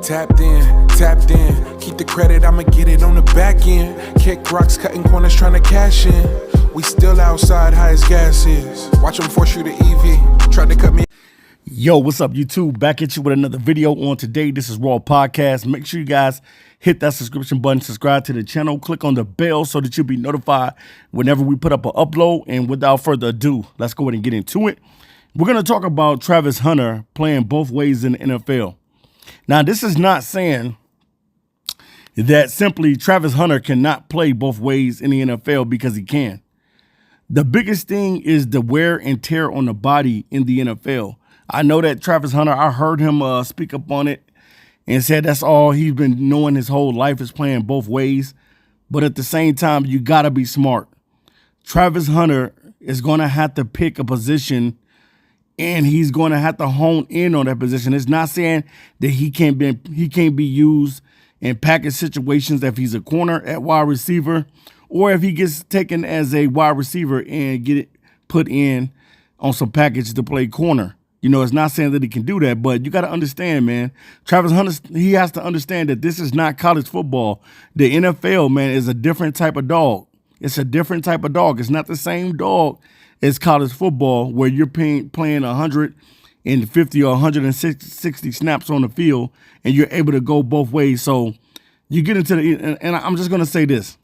Tapped in. Keep the credit, I'ma get it on the back end. Kick rocks, cutting corners, trying to cash in. We still outside, high as gas is. Watch them force you to EV. Tried to cut me. Yo, what's up, YouTube? Back at you with another video on today. This is Raw Podcast. Make sure you guys hit that subscription button, subscribe to the channel, click on the bell so that you'll be notified whenever we put up an upload. And without further ado, let's go ahead and get into it. We're going to talk about Travis Hunter playing both ways in the NFL. Now, this is not saying that simply Travis Hunter cannot play both ways in the NFL, because he can. The biggest thing is the wear and tear on the body in the NFL. I know that Travis Hunter, I heard him speak up on it and said that's all he's been knowing his whole life is playing both ways. But at the same time, you got to be smart. Travis Hunter is going to have to pick a position, and he's going to have to hone in on that position. It's not saying that he can't be used in package situations if he's a corner at wide receiver, or if he gets taken as a wide receiver and get it put in on some package to play corner. You know, it's not saying that he can do that, but you got to understand, man, Travis Hunter, he has to understand that this is not college football. The NFL, man, is a different type of dog. It's a different type of dog. It's not the same dog as college football, where you're playing 150 or 160 snaps on the field and you're able to go both ways. So you get into and I'm just going to say this.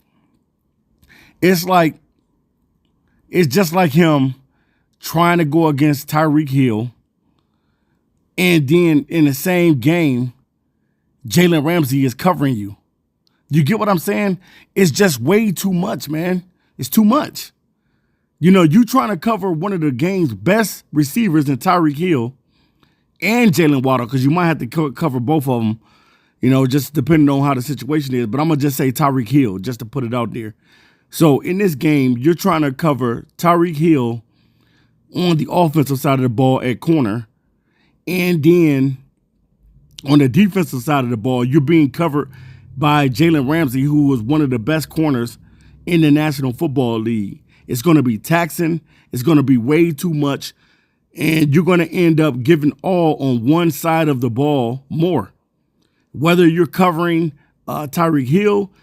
It's just like him trying to go against Tyreek Hill, and then in the same game, Jalen Ramsey is covering you. You get what I'm saying? It's just way too much, man. It's too much. You know, you trying to cover one of the game's best receivers in Tyreek Hill and Jalen Waddle, because you might have to cover both of them, you know, just depending on how the situation is. But I'm going to just say Tyreek Hill, just to put it out there. So in this game, you're trying to cover Tyreek Hill on the offensive side of the ball at corner. And then on the defensive side of the ball, you're being covered by Jalen Ramsey, who was one of the best corners in the National Football League. It's going to be taxing. It's going to be way too much. And you're going to end up giving all on one side of the ball more. Whether you're covering Tyreek Hill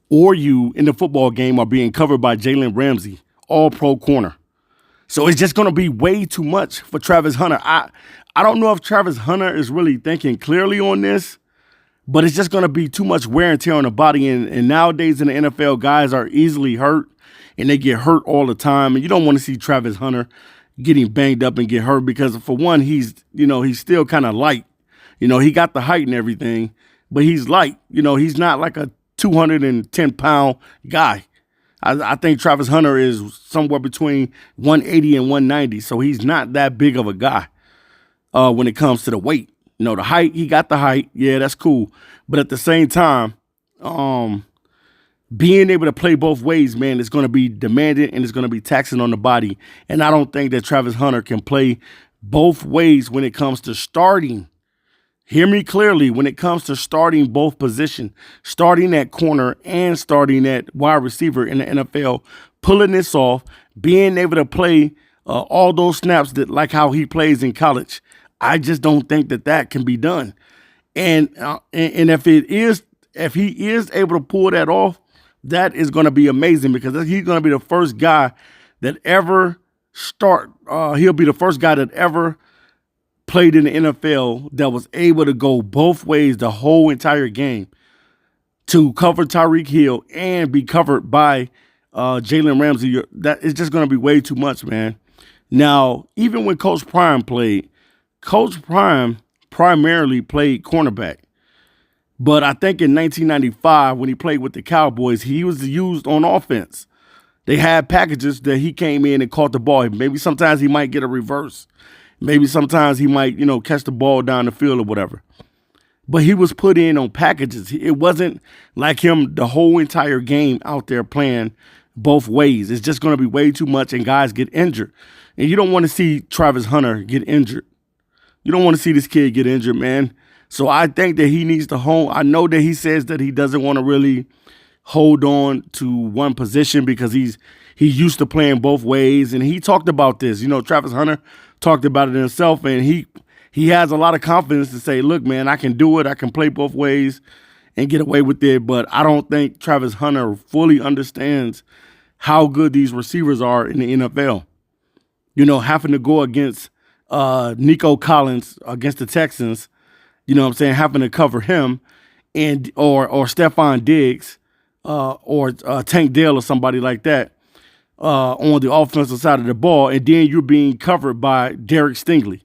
or you in the football game are being covered by Jalen Ramsey, all pro corner. So it's just going to be way too much for Travis Hunter. I don't know if Travis Hunter is really thinking clearly on this, but it's just going to be too much wear and tear on the body. And nowadays in the NFL, guys are easily hurt, and they get hurt all the time. And you don't want to see Travis Hunter getting banged up and get hurt, because for one, he's still kind of light. You know, he got the height and everything, but he's light. You know, he's not like a 210-pound guy. I think Travis Hunter is somewhere between 180 and 190, so he's not that big of a guy when it comes to the weight. You know, the height, he got the height. Yeah, that's cool. But at the same time, being able to play both ways, man, is going to be demanded and it's going to be taxing on the body. And I don't think that Travis Hunter can play both ways when it comes to starting. Hear me clearly, when it comes to starting both positions, starting at corner and starting at wide receiver in the NFL, pulling this off, being able to play all those snaps that like how he plays in college, I just don't think that can be done. And if he is able to pull that off, that is going to be amazing, because he's going to be the first guy that ever he'll be the first guy that ever played in the NFL that was able to go both ways the whole entire game, to cover Tyreek Hill and be covered by Jalen Ramsey. That is just going to be way too much, man. Now, even when Coach Prime played, Coach Prime primarily played cornerback. But I think in 1995, when he played with the Cowboys, he was used on offense. They had packages that he came in and caught the ball. Maybe sometimes he might get a reverse. Maybe sometimes he might, catch the ball down the field or whatever. But he was put in on packages. It wasn't like him the whole entire game out there playing both ways. It's just going to be way too much, and guys get injured. And you don't want to see Travis Hunter get injured. You don't want to see this kid get injured, man. So I think that he needs to hone. I know that he says that he doesn't want to really hold on to one position because he's used to playing both ways. And he talked about this. Travis Hunter talked about it himself, and he he has a lot of confidence to say, look, man, I can do it. I can play both ways and get away with it. But I don't think Travis Hunter fully understands how good these receivers are in the NFL. You know, having to go against Nico Collins against the Texans, you know what I'm saying, having to cover him and or Stephon Diggs or Tank Dell or somebody like that on the offensive side of the ball, and then you're being covered by Derek Stingley.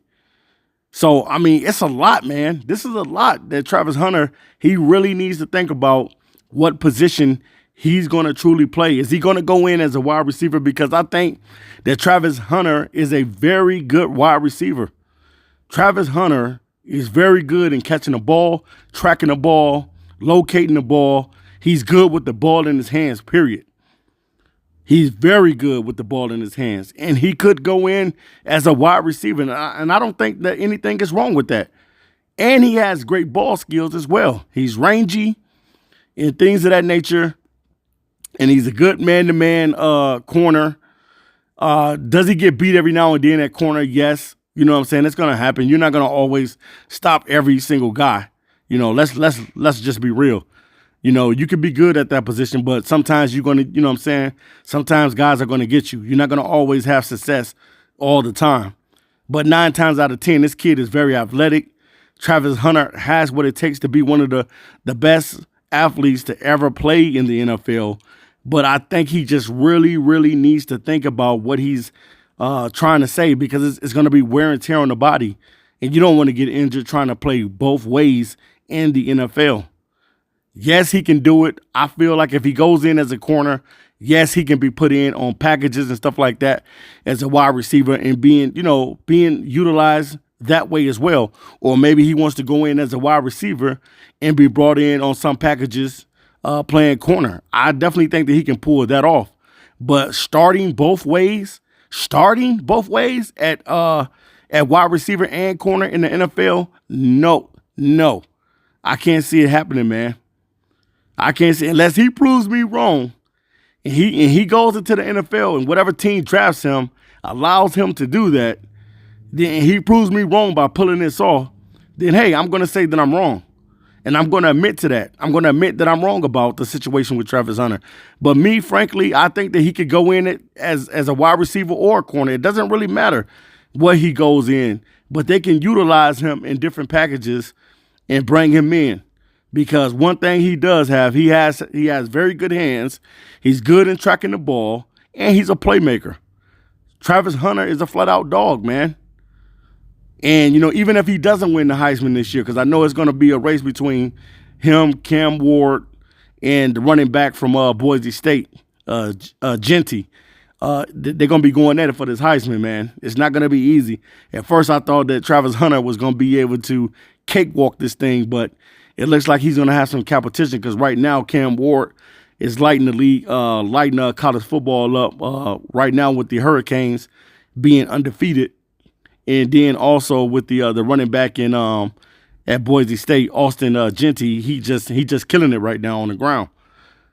So, I mean, it's a lot, man. This is a lot that Travis Hunter, he really needs to think about what position he's going to truly play. Is he going to go in as a wide receiver? Because I think that Travis Hunter is a very good wide receiver. Travis Hunter is very good in catching the ball, tracking the ball, locating the ball. He's good with the ball in his hands, period. He's very good with the ball in his hands. And he could go in as a wide receiver. And I don't think that anything is wrong with that. And he has great ball skills as well. He's rangy and things of that nature. And he's a good man-to-man corner. Does he get beat every now and then at corner? Yes. You know what I'm saying? It's going to happen. You're not going to always stop every single guy. You know, let's just be real. You know, you can be good at that position, but sometimes you're going to, you know what I'm saying? Sometimes guys are going to get you. You're not going to always have success all the time. But 9 times out of 10, this kid is very athletic. Travis Hunter has what it takes to be one of the best athletes to ever play in the NFL. But I think he just really, really needs to think about what he's trying to say, because it's going to be wear and tear on the body. And you don't want to get injured trying to play both ways in the NFL. Yes, he can do it. I feel like if he goes in as a corner, yes, he can be put in on packages and stuff like that as a wide receiver and being utilized that way as well. Or maybe he wants to go in as a wide receiver and be brought in on some packages playing corner. I definitely think that he can pull that off. But starting both ways at wide receiver and corner in the NFL, no. I can't see it happening, man. I can't see, unless he proves me wrong and he goes into the NFL and whatever team drafts him allows him to do that, then he proves me wrong by pulling this off, then hey, I'm going to say that I'm wrong. And I'm going to admit to that. I'm going to admit that I'm wrong about the situation with Travis Hunter. But me, frankly, I think that he could go in it as a wide receiver or a corner. It doesn't really matter what he goes in, but they can utilize him in different packages and bring him in. Because one thing he does have, he has very good hands. He's good in tracking the ball, and he's a playmaker. Travis Hunter is a flat-out dog, man. And, you know, even if he doesn't win the Heisman this year, because I know it's going to be a race between him, Cam Ward, and the running back from Boise State, Genty. They're going to be going at it for this Heisman, man. It's not going to be easy. At first, I thought that Travis Hunter was going to be able to cakewalk this thing, but it looks like he's going to have some competition, because right now Cam Ward is lighting the league, lighting college football up right now with the Hurricanes being undefeated. And then also with the running back in at Boise State, Austin Genty, he just killing it right now on the ground.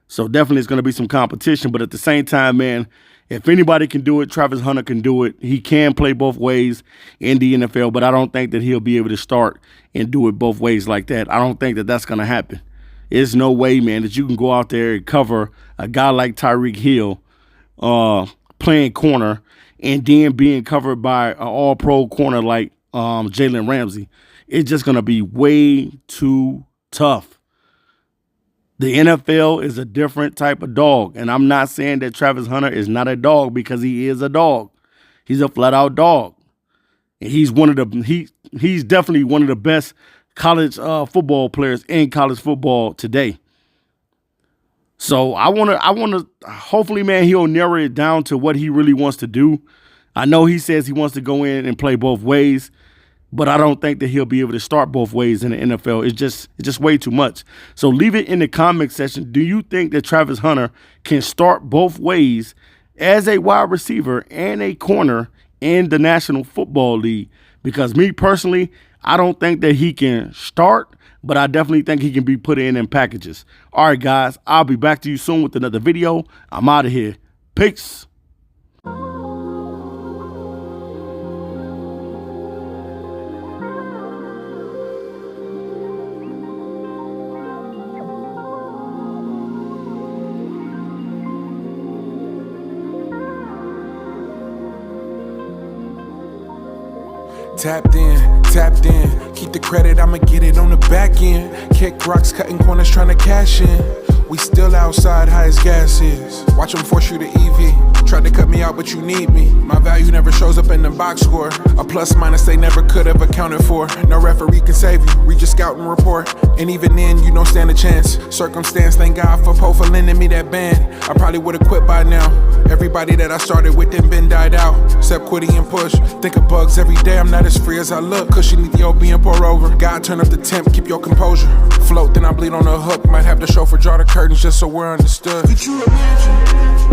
So definitely it's going to be some competition. But at the same time, man, if anybody can do it, Travis Hunter can do it. He can play both ways in the NFL, but I don't think that he'll be able to start and do it both ways like that. I don't think that that's going to happen. There's no way, man, that you can go out there and cover a guy like Tyreek Hill playing corner and then being covered by an all-pro corner like Jalen Ramsey. It's just going to be way too tough. The NFL is a different type of dog, and I'm not saying that Travis Hunter is not a dog, because he is a dog. He's a flat-out dog. And he's he's definitely one of the best college football players in college football today. So I want to hopefully, man, he'll narrow it down to what he really wants to do. I know he says he wants to go in and play both ways, but I don't think that he'll be able to start both ways in the NFL. It's just way too much. So leave it in the comment section. Do you think that Travis Hunter can start both ways as a wide receiver and a corner in the National Football League? Because me personally, I don't think that he can start, but I definitely think he can be put in packages. All right, guys, I'll be back to you soon with another video. I'm out of here. Peace. Tapped in, keep the credit, I'ma get it on the back end. Kick rocks, cutting corners, trying to cash in. We still outside, high as gas is. Watch them force you to EV. Tried to cut me out, but you need me. My value never shows up in the box score. A plus minus they never could have accounted for. No referee can save you, read your scouting report. And even then, you don't stand a chance. Circumstance, thank God for Poe for lending me that band. I probably would've quit by now. Everybody that I started with then been died out. Except quitting and push. Think of bugs every day, I'm not as free as I look. Cushion Ethiopian pour over. God turn up the temp, keep your composure. Float, then I bleed on a hook. Might have the chauffeur draw the curtains just so we're understood. Could you imagine?